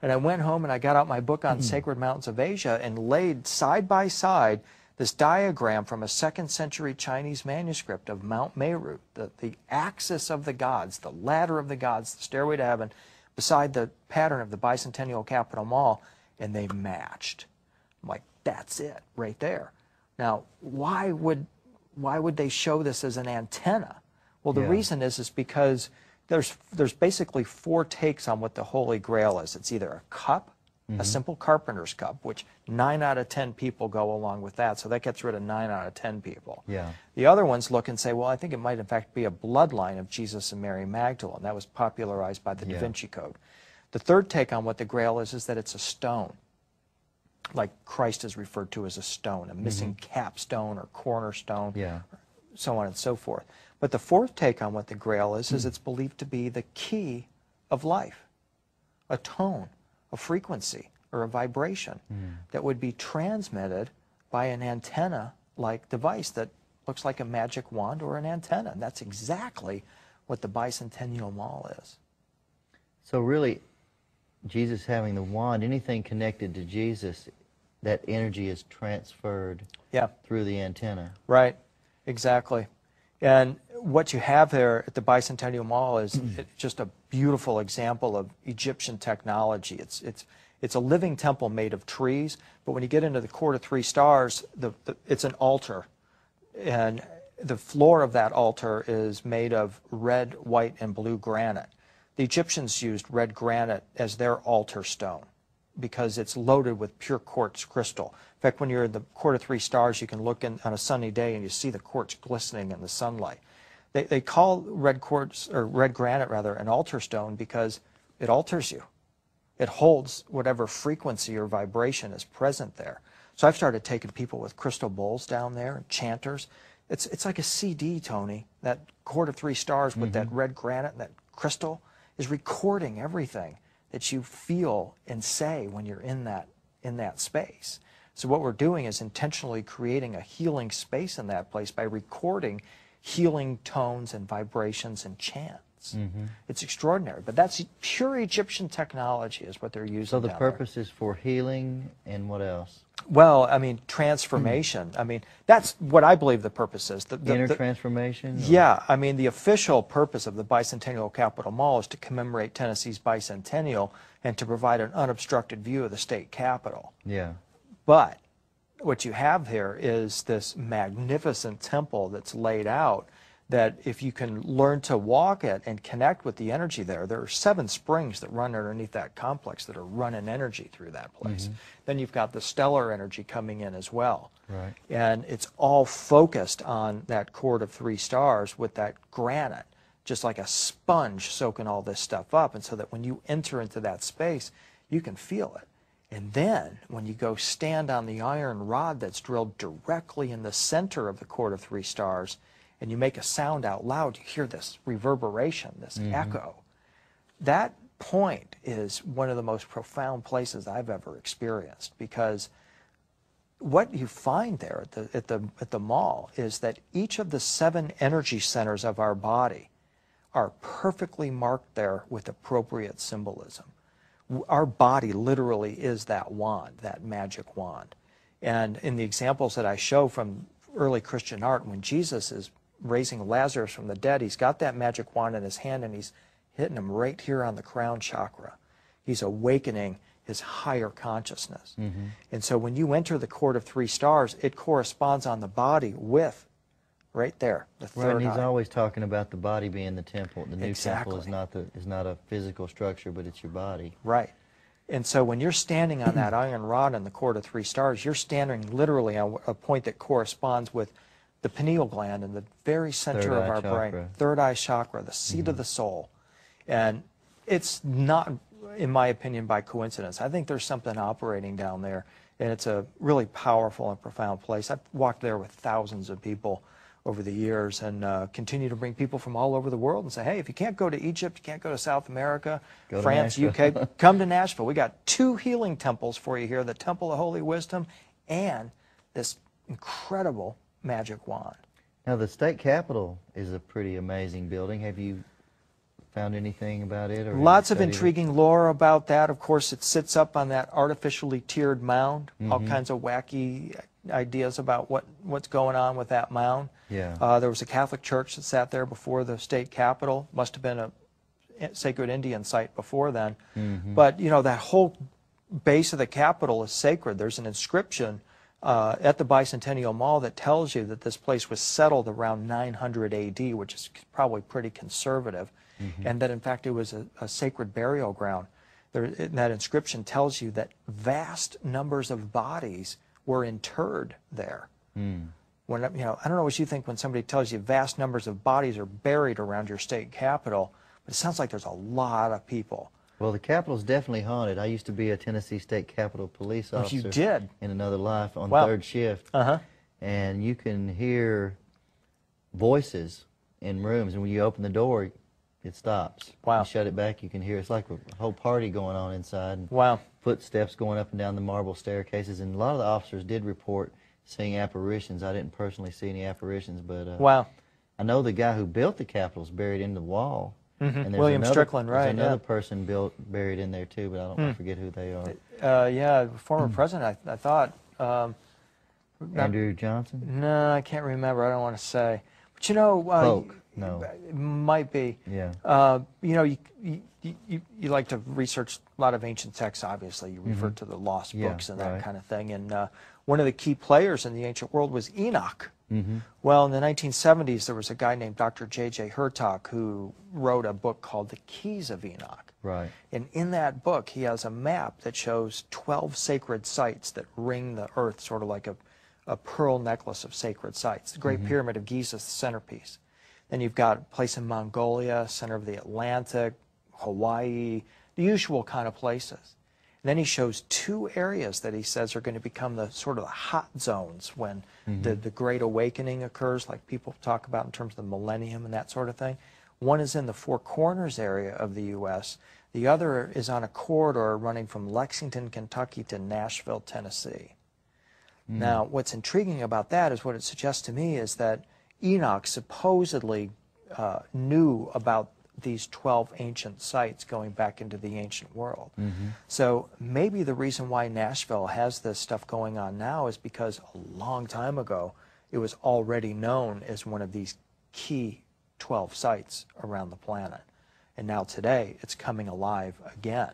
And I went home and I got out my book on Sacred Mountains of Asia and laid side by side this diagram from a 2nd century Chinese manuscript of Mount Meru, the axis of the gods, the ladder of the gods, the stairway to heaven, beside the pattern of the Bicentennial Capitol Mall, and they matched. I'm like, that's it, right there. Now, why would they show this as an antenna? Well, the reason is because there's basically 4 takes on what the Holy Grail is. It's either a cup, a simple carpenter's cup, which 9 out of 10 people go along with that, so that gets rid of 9 out of 10 people. Yeah. The other ones look and say, well, I think it might in fact be a bloodline of Jesus and Mary Magdalene. That was popularized by the Da Vinci Code. The third take on what the Grail is that it's a stone, like Christ is referred to as a stone, a missing capstone or cornerstone, so on and so forth. But the fourth take on what the Grail is it's believed to be the key of life, a tone, a frequency, or a vibration that would be transmitted by an antenna-like device that looks like a magic wand or an antenna. And that's exactly what the Bicentennial Mall is. So really, Jesus having the wand, anything connected to Jesus, that energy is transferred through the antenna. Right, exactly. And what you have there at the Bicentennial Mall is just a beautiful example of Egyptian technology. It's a living temple made of trees, but when you get into the Court of 3 Stars, it's an altar. And the floor of that altar is made of red, white, and blue granite. The Egyptians used red granite as their altar stone because it's loaded with pure quartz crystal. In fact, when you're in the Court of 3 Stars, you can look in on a sunny day and you see the quartz glistening in the sunlight. They call red quartz, or red granite rather, an altar stone because it alters you. It holds whatever frequency or vibration is present there. So I've started taking people with crystal bowls down there, and chanters. It's like a CD, Tony. That Court of 3 Stars with that red granite and that crystal is recording everything that you feel and say when you're in that space. So what we're doing is intentionally creating a healing space in that place by recording healing tones and vibrations and chants. It's extraordinary, but that's pure Egyptian technology is what they're using. So the purpose is for healing, and what else? Well, I mean, transformation. I mean, that's what I believe the purpose is. The inner transformation? Yeah, I mean, the official purpose of the Bicentennial Capitol Mall is to commemorate Tennessee's bicentennial and to provide an unobstructed view of the state capitol. Yeah. But what you have here is this magnificent temple that's laid out that if you can learn to walk it and connect with the energy there are 7 springs that run underneath that complex that are running energy through that place. Then you've got the stellar energy coming in as well. Right. And it's all focused on that Court of 3 Stars with that granite, just like a sponge soaking all this stuff up. And so that when you enter into that space, you can feel it. And then when you go stand on the iron rod that's drilled directly in the center of the Court of 3 Stars, and you make a sound out loud, you hear this reverberation, this echo. That point is one of the most profound places I've ever experienced, because what you find there at the mall is that each of the 7 energy centers of our body are perfectly marked there with appropriate symbolism. Our body literally is that wand, that magic wand. And in the examples that I show from early Christian art, when Jesus is raising Lazarus from the dead, he's got that magic wand in his hand and he's hitting him right here on the crown chakra. He's awakening his higher consciousness. And so when you enter the Court of 3 Stars, it corresponds on the body with, right there, the third eye. Right, and he's always talking about the body being the temple. The new temple is not a physical structure, but it's your body. Right. And so when you're standing on that iron rod in the Court of 3 Stars, you're standing literally on a point that corresponds with the pineal gland in the very center of our brain, third eye chakra, the seat of the soul. And it's not, in my opinion, by coincidence. I think there's something operating down there, and it's a really powerful and profound place. I've walked there with thousands of people over the years and continue to bring people from all over the world and say, hey, if you can't go to Egypt, you can't go to South America, France, UK, come to Nashville. We got 2 healing temples for you here, the Temple of Holy Wisdom and this incredible magic wand. Now the state capitol is a pretty amazing building. Have you found anything about it? Or lots of intriguing lore about that. Of course, it sits up on that artificially tiered mound. All kinds of wacky ideas about what's going on with that mound. Yeah. There was a Catholic church that sat there before the state capitol. Must have been a sacred Indian site before then. But, you know, that whole base of the capitol is sacred. There's an inscription at the Bicentennial Mall that tells you that this place was settled around 900 AD, which is probably pretty conservative, and that, in fact, it was a sacred burial ground. That inscription tells you that vast numbers of bodies were interred there. When, you know, I don't know what you think when somebody tells you vast numbers of bodies are buried around your state capitol, but it sounds like there's a lot of people. Well, the Capitol's definitely haunted. I used to be a Tennessee State Capitol police officer. You did? In another life on Wow. third shift. And you can hear voices in rooms, and when you open the door, it stops. Wow. You shut it back, you can hear. It's like a whole party going on inside. And Wow. footsteps going up and down the marble staircases, and a lot of the officers did report seeing apparitions. I didn't personally see any apparitions, but wow. I know the guy who built the Capitol's buried in the wall. And there's William Strickland, right? There's another person buried in there too, but I forget who they are. Yeah, former president, I thought. Andrew Johnson? No, I can't remember. I don't want to say. But you know, Polk? No. It might be. Yeah. You know, you like to research a lot of ancient texts, obviously. You refer to the lost books and that kind of thing. And one of the key players in the ancient world was Enoch. Well, in the 1970s, there was a guy named Dr. J.J. Hurtak who wrote a book called The Keys of Enoch. Right. And in that book, he has a map that shows 12 sacred sites that ring the earth, sort of like a pearl necklace of sacred sites. The Great Pyramid of Giza is the centerpiece. Then you've got a place in Mongolia, center of the Atlantic, Hawaii, the usual kind of places. And then he shows two areas that he says are going to become the sort of the hot zones when the Great Awakening occurs, like people talk about in terms of the millennium and that sort of thing. One is in the Four Corners area of the U.S. The other is on a corridor running from Lexington, Kentucky to Nashville, Tennessee. Now, what's intriguing about that is what it suggests to me is that Enoch supposedly knew about these 12 ancient sites going back into the ancient world. So maybe the reason why Nashville has this stuff going on now is because a long time ago it was already known as one of these key 12 sites around the planet. And now today it's coming alive again.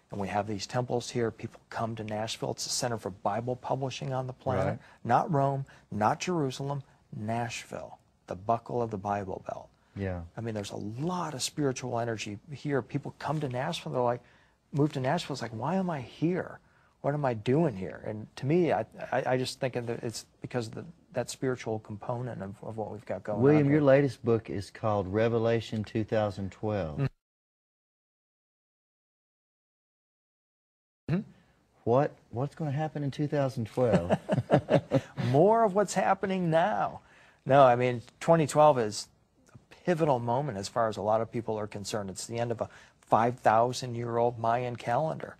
And we have these temples here. People come to Nashville. It's the center for Bible publishing on the planet. Right. Not Rome, not Jerusalem, Nashville, the buckle of the Bible Belt. Yeah. I mean, there's a lot of spiritual energy here. People come to Nashville, they're like, move to Nashville, it's like, why am I here? What am I doing here? And to me, I just think that it's because of that spiritual component of what we've got going on. William, here. your latest book is called Revelation 2012. What's going to happen in 2012? More of what's happening now. No, I mean, 2012 is pivotal moment as far as a lot of people are concerned. It's the end of a 5,000-year-old Mayan calendar.